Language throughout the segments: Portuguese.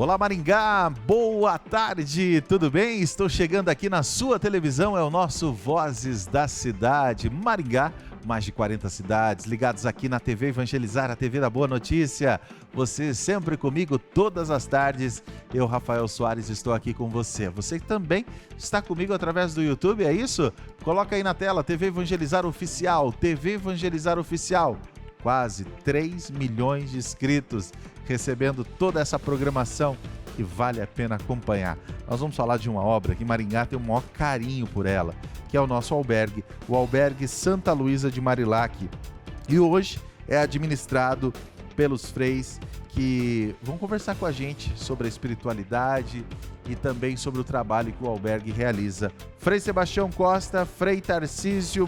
Olá Maringá, boa tarde, tudo bem? Estou chegando aqui na sua televisão, é o nosso Vozes da Cidade, Maringá, mais de 40 cidades, ligados aqui na TV Evangelizar, a TV da Boa Notícia. Você sempre comigo todas as tardes, eu, Rafael Soares, estou aqui com você. Você também está comigo através do YouTube, é isso? Coloca aí na tela, TV Evangelizar Oficial, TV Evangelizar Oficial. Quase 3 milhões de inscritos, recebendo toda essa programação que vale a pena acompanhar. Nós vamos falar de uma obra que Maringá tem o maior carinho por ela, que é o nosso albergue, o Albergue Santa Luísa de Marilac. E hoje é administrado pelos freis que vão conversar com a gente sobre a espiritualidade e também sobre o trabalho que o albergue realiza. Frei Sebastião Costa, Frei Tarcísio,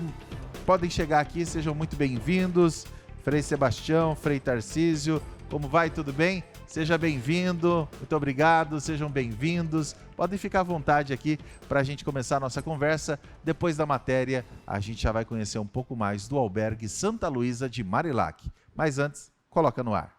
podem chegar aqui, sejam muito bem-vindos. Frei Sebastião, Frei Tarcísio, como vai? Tudo bem? Seja bem-vindo, muito obrigado, sejam bem-vindos. Podem ficar à vontade aqui para a gente começar a nossa conversa. Depois da matéria, a gente já vai conhecer um pouco mais do Albergue Santa Luísa de Marilac. Mas antes, coloca no ar.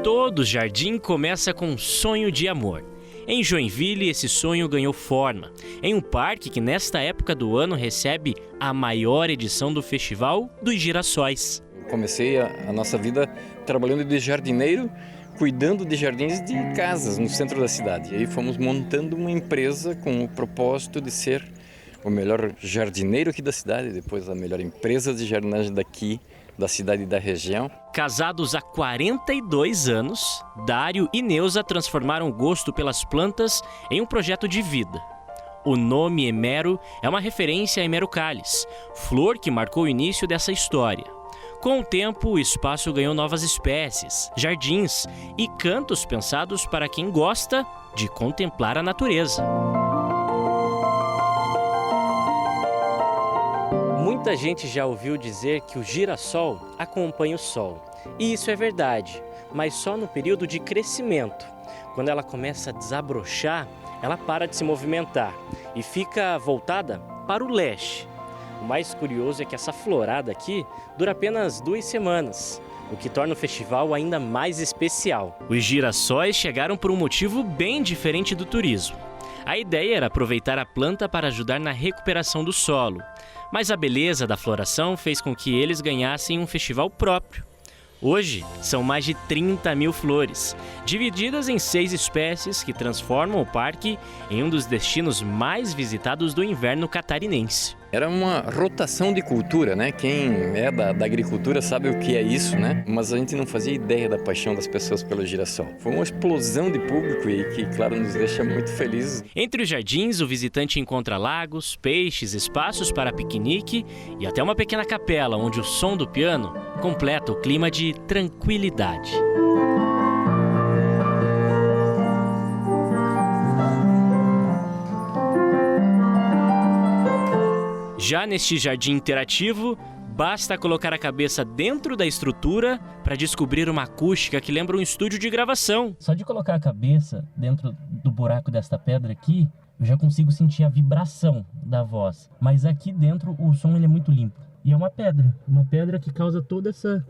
Todo jardim começa com um sonho de amor. Em Joinville, esse sonho ganhou forma, em um parque que nesta época do ano recebe a maior edição do Festival dos Girassóis. Comecei a nossa vida trabalhando de jardineiro, cuidando de jardins de casas no centro da cidade. E aí fomos montando uma empresa com o propósito de ser o melhor jardineiro aqui da cidade, depois a melhor empresa de jardinagem daqui, da cidade e da região. Casados há 42 anos, Dário e Neuza transformaram o gosto pelas plantas em um projeto de vida. O nome Emero é uma referência a Emero Cális, flor que marcou o início dessa história. Com o tempo, o espaço ganhou novas espécies, jardins e cantos pensados para quem gosta de contemplar a natureza. Muita gente já ouviu dizer que o girassol acompanha o sol. E isso é verdade, mas só no período de crescimento. Quando ela começa a desabrochar, ela para de se movimentar e fica voltada para o leste. O mais curioso é que essa florada aqui dura apenas 2 semanas, o que torna o festival ainda mais especial. Os girassóis chegaram por um motivo bem diferente do turismo. A ideia era aproveitar a planta para ajudar na recuperação do solo, mas a beleza da floração fez com que eles ganhassem um festival próprio. Hoje, são mais de 30 mil flores, divididas em 6 espécies que transformam o parque em um dos destinos mais visitados do inverno catarinense. Era uma rotação de cultura, né? Quem é da agricultura sabe o que é isso, né? Mas a gente não fazia ideia da paixão das pessoas pelo girassol. Foi uma explosão de público e que, claro, nos deixa muito felizes. Entre os jardins, o visitante encontra lagos, peixes, espaços para piquenique e até uma pequena capela onde o som do piano completa o clima de tranquilidade. Já neste jardim interativo, basta colocar a cabeça dentro da estrutura para descobrir uma acústica que lembra um estúdio de gravação. Só de colocar a cabeça dentro do buraco desta pedra aqui, eu já consigo sentir a vibração da voz. Mas aqui dentro o som ele é muito limpo. E é uma pedra que causa toda essa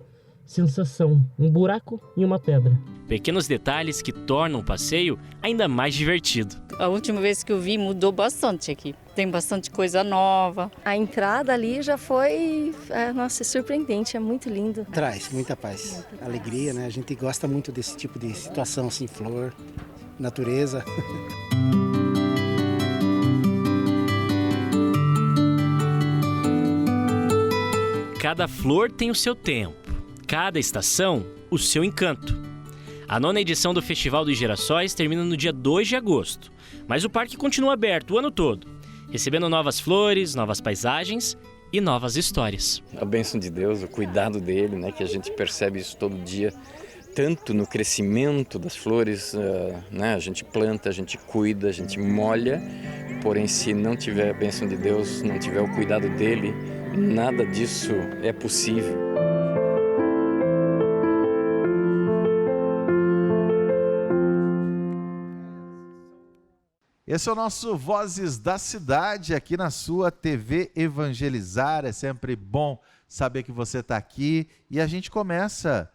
sensação, um buraco e uma pedra. Pequenos detalhes que tornam o passeio ainda mais divertido. A última vez que eu vi mudou bastante aqui. Tem bastante coisa nova. A entrada ali já foi, nossa, surpreendente, é muito lindo. Traz muita paz, alegria, né? A gente gosta muito desse tipo de situação, assim, flor, natureza. Cada flor tem o seu tempo, cada estação o seu encanto. A 9ª edição do Festival dos Girassóis termina no dia 2 de agosto, mas o parque continua aberto o ano todo, recebendo novas flores, novas paisagens e novas histórias. A bênção de Deus, o cuidado dele, né, que a gente percebe isso todo dia, tanto no crescimento das flores, né, a gente planta, a gente cuida, a gente molha, porém se não tiver a bênção de Deus, não tiver o cuidado dele, nada disso é possível. Esse é o nosso Vozes da Cidade, aqui na sua TV Evangelizar. É sempre bom saber que você está aqui. E a gente começa,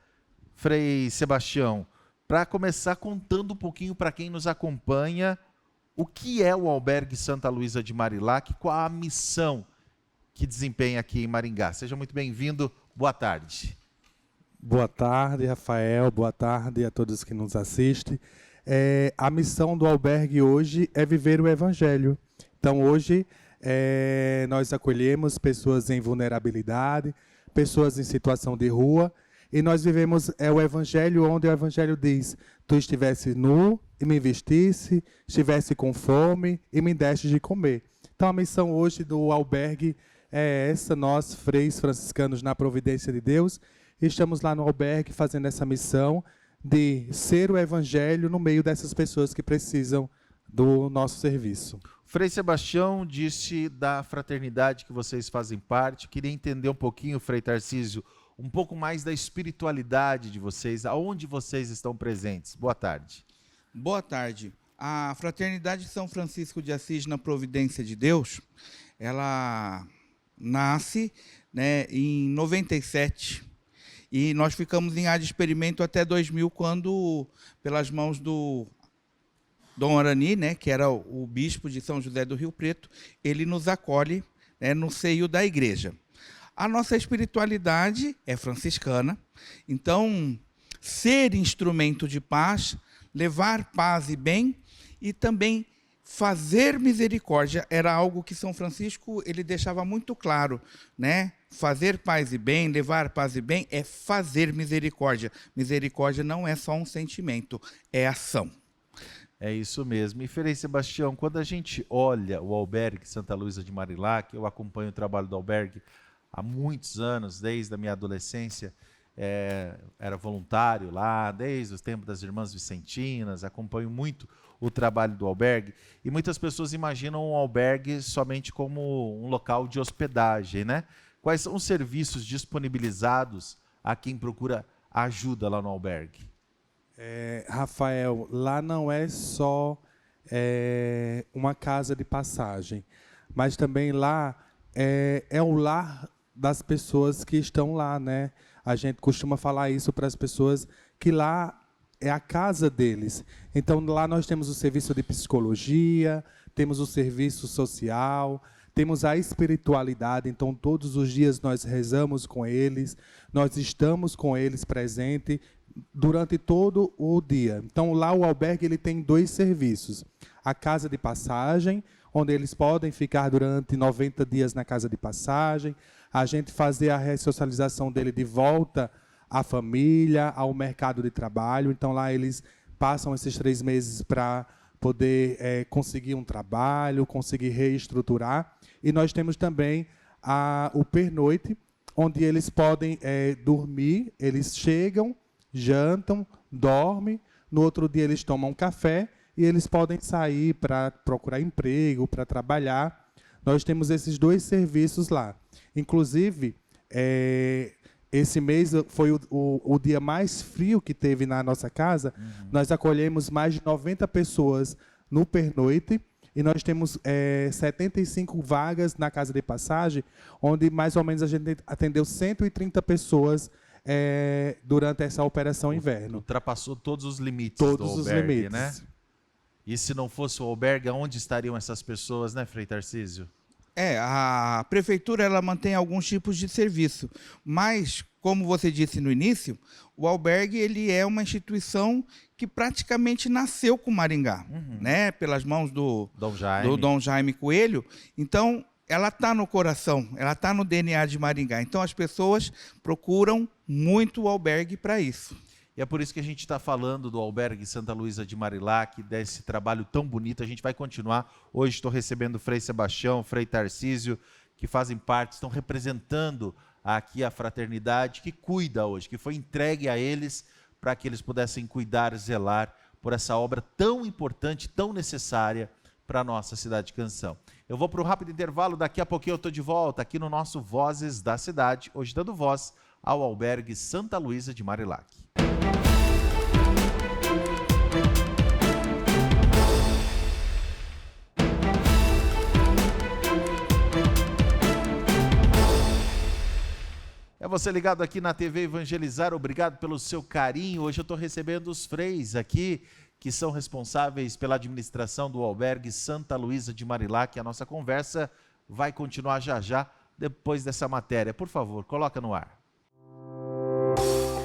Frei Sebastião, para começar contando um pouquinho para quem nos acompanha o que é o Albergue Santa Luísa de Marilac, qual a missão que desempenha aqui em Maringá. Seja muito bem-vindo, boa tarde. Boa tarde, Rafael, boa tarde a todos que nos assistem. A missão do albergue hoje é viver o Evangelho. Então, hoje, nós acolhemos pessoas em vulnerabilidade, pessoas em situação de rua, e nós vivemos o Evangelho, onde o Evangelho diz: tu estivesse nu e me vestisse, estivesse com fome e me deste de comer. Então, a missão hoje do albergue é essa. Nós, freis franciscanos na Providência de Deus, estamos lá no albergue fazendo essa missão de ser o Evangelho no meio dessas pessoas que precisam do nosso serviço. Frei Sebastião disse da fraternidade que vocês fazem parte. Queria entender um pouquinho, Frei Tarcísio, um pouco mais da espiritualidade de vocês, aonde vocês estão presentes. Boa tarde. Boa tarde. A Fraternidade São Francisco de Assis na Providência de Deus, ela nasce, né, em 97, e nós ficamos em área de experimento até 2000, quando, pelas mãos do Dom Arani, né, que era o bispo de São José do Rio Preto, ele nos acolhe, né, no seio da igreja. A nossa espiritualidade é franciscana, então, ser instrumento de paz, levar paz e bem, e também fazer misericórdia era algo que São Francisco ele deixava muito claro, né? Fazer paz e bem, levar paz e bem é fazer misericórdia. Misericórdia não é só um sentimento, é ação. É isso mesmo. E Frei Sebastião, quando a gente olha o albergue Santa Luísa de Marilac, eu acompanho o trabalho do albergue há muitos anos, desde a minha adolescência, era voluntário lá, desde os tempos das Irmãs Vicentinas, acompanho muito o trabalho do albergue, e muitas pessoas imaginam o albergue somente como um local de hospedagem, né? Quais são os serviços disponibilizados a quem procura ajuda lá no albergue? Rafael, lá não é só uma casa de passagem, mas também lá é o lar das pessoas que estão lá, né? A gente costuma falar isso para as pessoas, que lá é a casa deles. Então, lá nós temos o serviço de psicologia, temos o serviço social, temos a espiritualidade. Então, todos os dias nós rezamos com eles, nós estamos com eles presentes durante todo o dia. Então, lá o albergue ele tem 2 serviços. A casa de passagem, onde eles podem ficar durante 90 dias na casa de passagem, a gente fazer a ressocialização dele de volta à família, ao mercado de trabalho. Então, lá eles passam esses 3 meses para poder conseguir um trabalho, conseguir reestruturar. E nós temos também o pernoite, onde eles podem dormir, eles chegam, jantam, dormem, no outro dia eles tomam café e eles podem sair para procurar emprego, para trabalhar. Nós temos esses 2 serviços lá. Inclusive, esse mês foi o dia mais frio que teve na nossa casa. Nós acolhemos mais de 90 pessoas no pernoite e nós temos 75 vagas na casa de passagem, onde mais ou menos a gente atendeu 130 pessoas durante essa operação inverno. Ultrapassou todos os limites todos do os albergue, limites, né? E se não fosse o albergue, onde estariam essas pessoas, né, Frei Tarcísio? A prefeitura ela mantém alguns tipos de serviço, mas, como você disse no início, o albergue ele é uma instituição que praticamente nasceu com Maringá, né? Pelas mãos do Dom Jaime Coelho. Então, ela está no coração, ela está no DNA de Maringá. Então, as pessoas procuram muito o albergue para isso. E é por isso que a gente está falando do albergue Santa Luísa de Marilac, desse trabalho tão bonito. A gente vai continuar. Hoje estou recebendo o Frei Sebastião, o Frei Tarcísio, que fazem parte, estão representando aqui a fraternidade que cuida hoje, que foi entregue a eles para que eles pudessem cuidar, zelar por essa obra tão importante, tão necessária para a nossa cidade de Canção. Eu vou para um rápido intervalo, daqui a pouquinho eu estou de volta aqui no nosso Vozes da Cidade, hoje dando voz ao albergue Santa Luísa de Marilac. você ligado aqui na TV Evangelizar, obrigado pelo seu carinho. Hoje eu estou recebendo os freis aqui, que são responsáveis pela administração do albergue Santa Luísa de Marilac. A nossa conversa vai continuar já já, depois dessa matéria. Por favor, coloca no ar.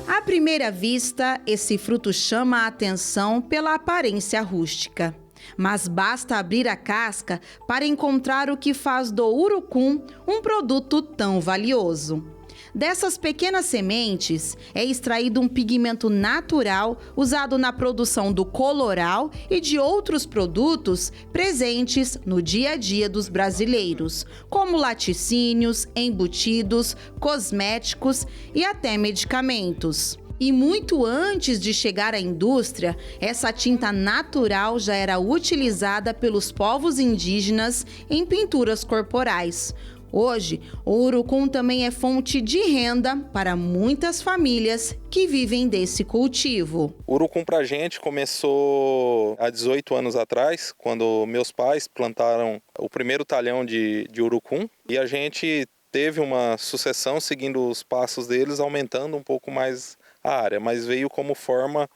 À primeira vista, esse fruto chama a atenção pela aparência rústica. Mas basta abrir a casca para encontrar o que faz do urucum um produto tão valioso. Dessas pequenas sementes é extraído um pigmento natural usado na produção do coloral e de outros produtos presentes no dia a dia dos brasileiros, como laticínios, embutidos, cosméticos e até medicamentos. E muito antes de chegar à indústria, essa tinta natural já era utilizada pelos povos indígenas em pinturas corporais. Hoje, o urucum também é fonte de renda para muitas famílias que vivem desse cultivo. O urucum para a gente começou há 18 anos atrás, quando meus pais plantaram o primeiro talhão de urucum, e a gente teve uma sucessão seguindo os passos deles, aumentando um pouco mais a área, mas veio como forma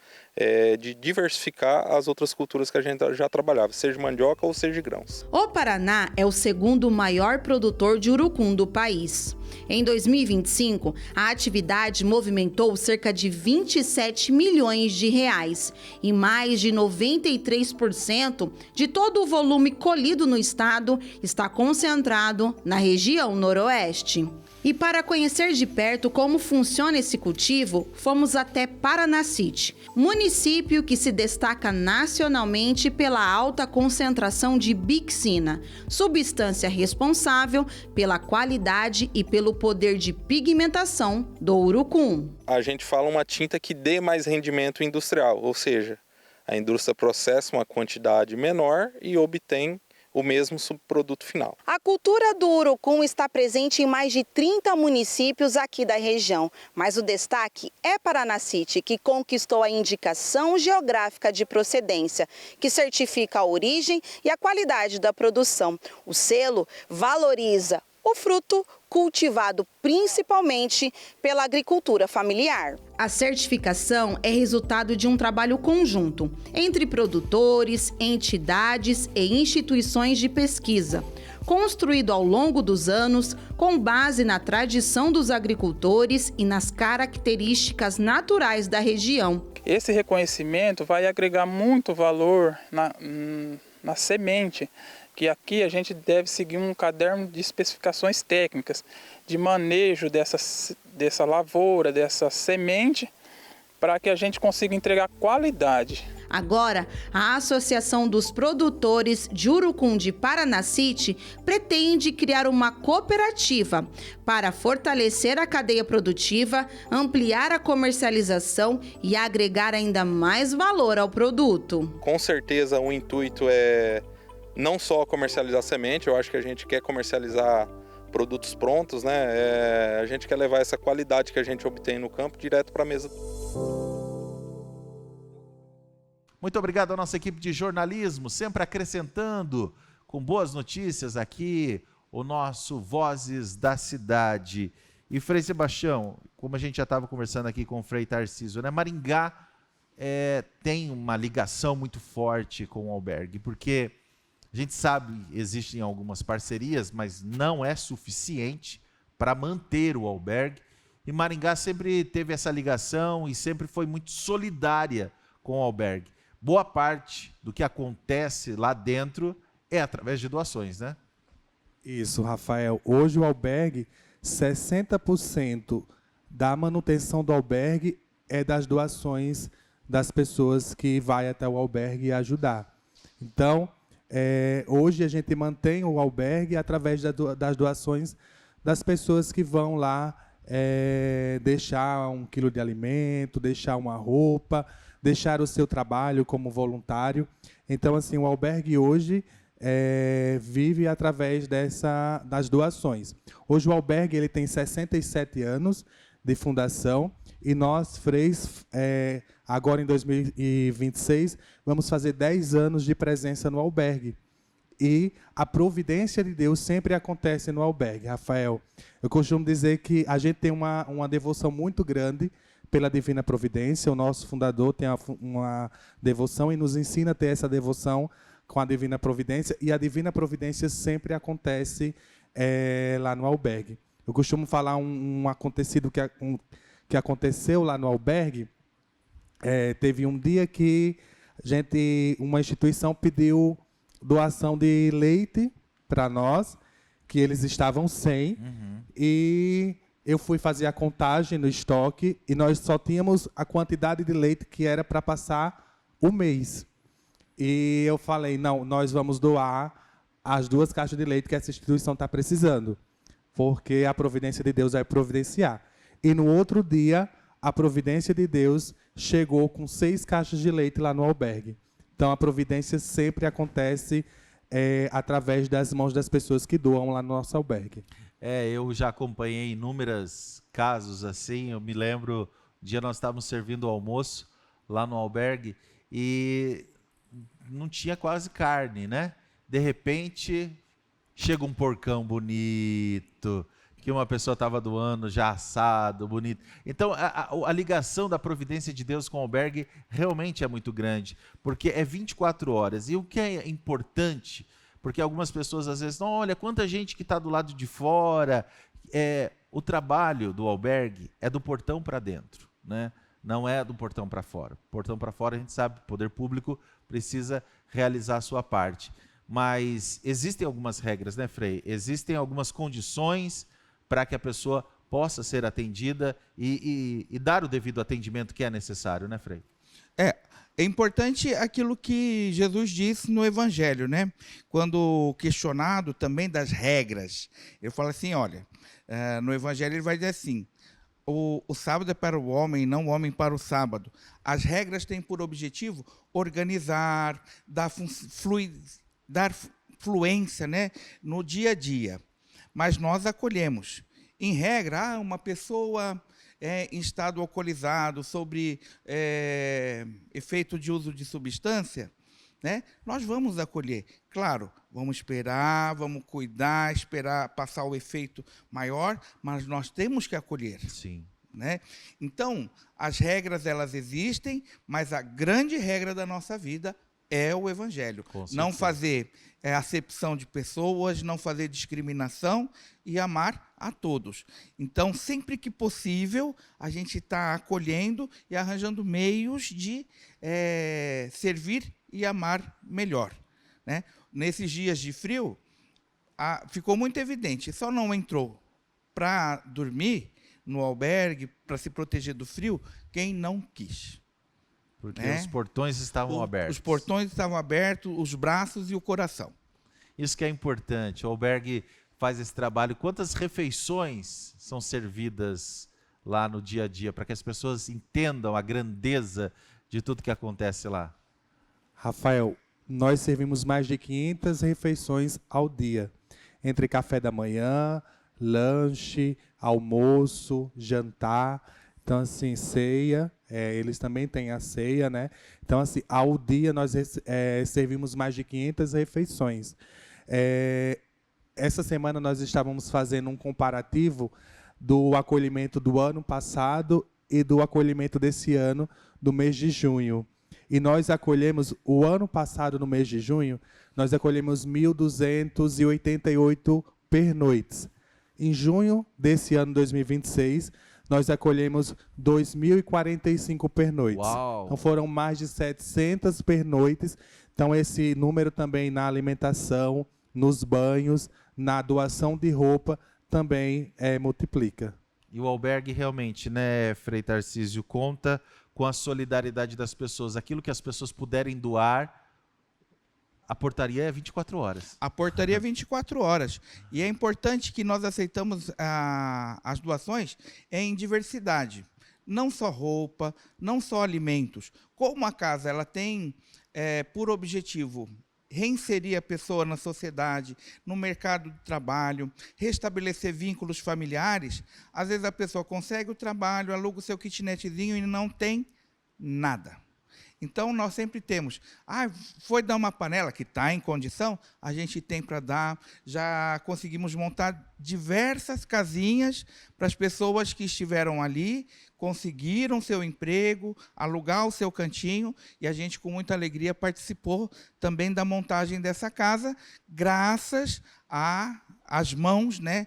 de diversificar as outras culturas que a gente já trabalhava, seja de mandioca ou seja de grãos. O Paraná é o segundo maior produtor de urucum do país. Em 2025, a atividade movimentou cerca de 27 milhões de reais e mais de 93% de todo o volume colhido no estado está concentrado na região noroeste. E para conhecer de perto como funciona esse cultivo, fomos até Paranacite, município que se destaca nacionalmente pela alta concentração de bixina, substância responsável pela qualidade e pelo poder de pigmentação do urucum. A gente fala uma tinta que dê mais rendimento industrial, ou seja, a indústria processa uma quantidade menor e obtém o mesmo subproduto final. A cultura do urucum está presente em mais de 30 municípios aqui da região, mas o destaque é Paranacite, que conquistou a indicação geográfica de procedência, que certifica a origem e a qualidade da produção. O selo valoriza o fruto cultivado principalmente pela agricultura familiar. A certificação é resultado de um trabalho conjunto entre produtores, entidades e instituições de pesquisa, construído ao longo dos anos com base na tradição dos agricultores e nas características naturais da região. Esse reconhecimento vai agregar muito valor na semente, que aqui a gente deve seguir um caderno de especificações técnicas, de manejo dessa lavoura, dessa semente, para que a gente consiga entregar qualidade. Agora, a Associação dos Produtores de Urucum de Paranacite pretende criar uma cooperativa para fortalecer a cadeia produtiva, ampliar a comercialização e agregar ainda mais valor ao produto. Com certeza o intuito é não só comercializar semente, eu acho que a gente quer comercializar produtos prontos, né? A gente quer levar essa qualidade que a gente obtém no campo direto para a mesa. Muito obrigado à nossa equipe de jornalismo, sempre acrescentando com boas notícias aqui o nosso Vozes da Cidade. E Frei Sebastião, como a gente já estava conversando aqui com o Frei Tarcísio, né? Maringá tem uma ligação muito forte com o albergue, porque a gente sabe, existem algumas parcerias, mas não é suficiente para manter o albergue. E Maringá sempre teve essa ligação e sempre foi muito solidária com o albergue. Boa parte do que acontece lá dentro é através de doações, né? Isso, Rafael. Hoje o albergue, 60% da manutenção do albergue é das doações das pessoas que vão até o albergue ajudar. Então, hoje a gente mantém o albergue através das doações das pessoas que vão lá deixar 1 quilo de alimento, deixar uma roupa, deixar o seu trabalho como voluntário. Então, assim, o albergue hoje vive através das doações. Hoje o albergue ele tem 67 anos de fundação e nós, freis, agora em 2026, vamos fazer 10 anos de presença no albergue. e a providência de Deus sempre acontece no albergue. Rafael, eu costumo dizer que a gente tem uma devoção muito grande pela Divina Providência. O nosso fundador tem uma devoção e nos ensina a ter essa devoção com a Divina Providência, e a Divina Providência sempre acontece lá no albergue. Eu costumo falar um acontecido que aconteceu lá no albergue. Teve um dia que uma instituição pediu doação de leite para nós, que eles estavam sem, e eu fui fazer a contagem no estoque e nós só tínhamos a quantidade de leite que era para passar o mês. E eu falei, não, nós vamos doar as 2 caixas de leite que essa instituição está precisando, porque a providência de Deus vai providenciar. E no outro dia, a providência de Deus chegou com 6 caixas de leite lá no albergue. Então, a providência sempre acontece através das mãos das pessoas que doam lá no nosso albergue. Eu já acompanhei inúmeros casos assim. Eu me lembro, um dia nós estávamos servindo o almoço lá no albergue e não tinha quase carne, né? De repente, chega um porcão bonito, que uma pessoa estava doando, já assado, bonito. Então, a ligação da providência de Deus com o albergue realmente é muito grande, porque é 24 horas. E o que é importante, porque algumas pessoas às vezes, não, olha, quanta gente que está do lado de fora. O trabalho do albergue é do portão para dentro, né? Não é do portão para fora. Portão para fora, a gente sabe, o poder público precisa realizar a sua parte. Mas existem algumas regras, né, Frei? Existem algumas condições para que a pessoa possa ser atendida e dar o devido atendimento que é necessário, né, Frei? É importante aquilo que Jesus disse no Evangelho, né? Quando questionado também das regras, ele fala assim, olha, no Evangelho ele vai dizer assim, o sábado é para o homem, não o homem para o sábado. As regras têm por objetivo organizar, dar fluência, né, no dia a dia. Mas nós acolhemos. Em regra, uma pessoa em estado alcoolizado, sobre efeito de uso de substância, né, nós vamos acolher. Claro, vamos esperar, vamos cuidar, esperar passar o efeito maior, mas nós temos que acolher. Sim. Né? Então, as regras elas existem, mas a grande regra da nossa vida é o Evangelho. Não fazer acepção de pessoas, não fazer discriminação e amar a todos. Então, sempre que possível, a gente está acolhendo e arranjando meios de servir e amar melhor. Né? Nesses dias de frio, ficou muito evidente, só não entrou para dormir no albergue, para se proteger do frio, quem não quis. Porque os portões estavam abertos. Os portões estavam abertos, os braços e o coração. Isso que é importante. O albergue faz esse trabalho. Quantas refeições são servidas lá no dia a dia, para que as pessoas entendam a grandeza de tudo que acontece lá? Rafael, nós servimos mais de 500 refeições ao dia, entre café da manhã, lanche, almoço, jantar, então assim, ceia, eles também têm a ceia, né? Então assim, ao dia nós servimos mais de 500 refeições. Essa semana nós estávamos fazendo um comparativo do acolhimento do ano passado e do acolhimento desse ano, do mês de junho. E nós acolhemos, o ano passado, no mês de junho, nós acolhemos 1.288 pernoites. Em junho desse ano 2026, nós acolhemos 2.045 pernoites. Uau. Então foram mais de 700 pernoites. Então esse número também na alimentação, nos banhos, na doação de roupa, também multiplica. E o albergue realmente, né, Frei Tarcísio, conta com a solidariedade das pessoas. Aquilo que as pessoas puderem doar, a portaria é 24 horas. A portaria é 24 horas. E é importante que nós aceitamos as doações em diversidade. Não só roupa, não só alimentos. Como a casa ela tem por objetivo reinserir a pessoa na sociedade, no mercado de trabalho, restabelecer vínculos familiares, às vezes a pessoa consegue o trabalho, aluga o seu kitnetzinho e não tem nada. Então, nós sempre temos, foi dar uma panela que está em condição, a gente tem para dar. Já conseguimos montar diversas casinhas para as pessoas que estiveram ali, conseguiram seu emprego, alugar o seu cantinho, e a gente, com muita alegria, participou também da montagem dessa casa, graças às mãos, né?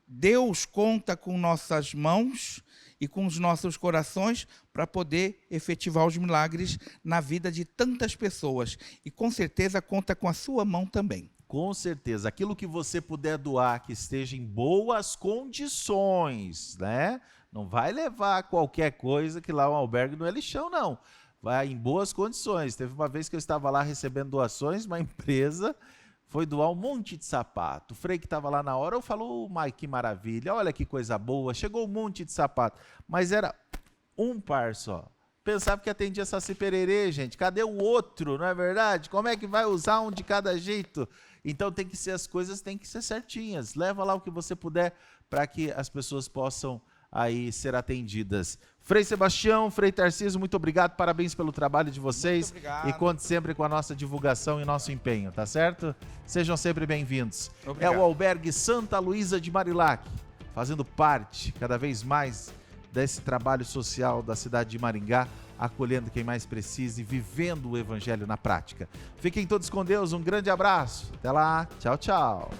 Deus conta com nossas mãos e com os nossos corações para poder efetivar os milagres na vida de tantas pessoas. E, com certeza, conta com a sua mão também. Com certeza. Aquilo que você puder doar, que esteja em boas condições, né? Não vai levar qualquer coisa, que lá o albergue não é lixão, não. Vai em boas condições. Teve uma vez que eu estava lá recebendo doações, uma empresa foi doar um monte de sapato. O Frei que estava lá na hora, eu falo, que maravilha, olha que coisa boa, chegou um monte de sapato. Mas era um par só. Pensava que atendia Saci Pererê, gente. Cadê o outro, não é verdade? Como é que vai usar um de cada jeito? Então tem que ser, as coisas têm que ser certinhas. Leva lá o que você puder para que as pessoas possam aí ser atendidas. Frei Sebastião, Frei Tarcísio, muito obrigado, parabéns pelo trabalho de vocês. Muito obrigado. E conte sempre com a nossa divulgação e nosso empenho, tá certo? Sejam sempre bem-vindos. Obrigado. É o albergue Santa Luísa de Marilac, fazendo parte cada vez mais desse trabalho social da cidade de Maringá, acolhendo quem mais precisa e vivendo o evangelho na prática. Fiquem todos com Deus, um grande abraço. Até lá, tchau, tchau.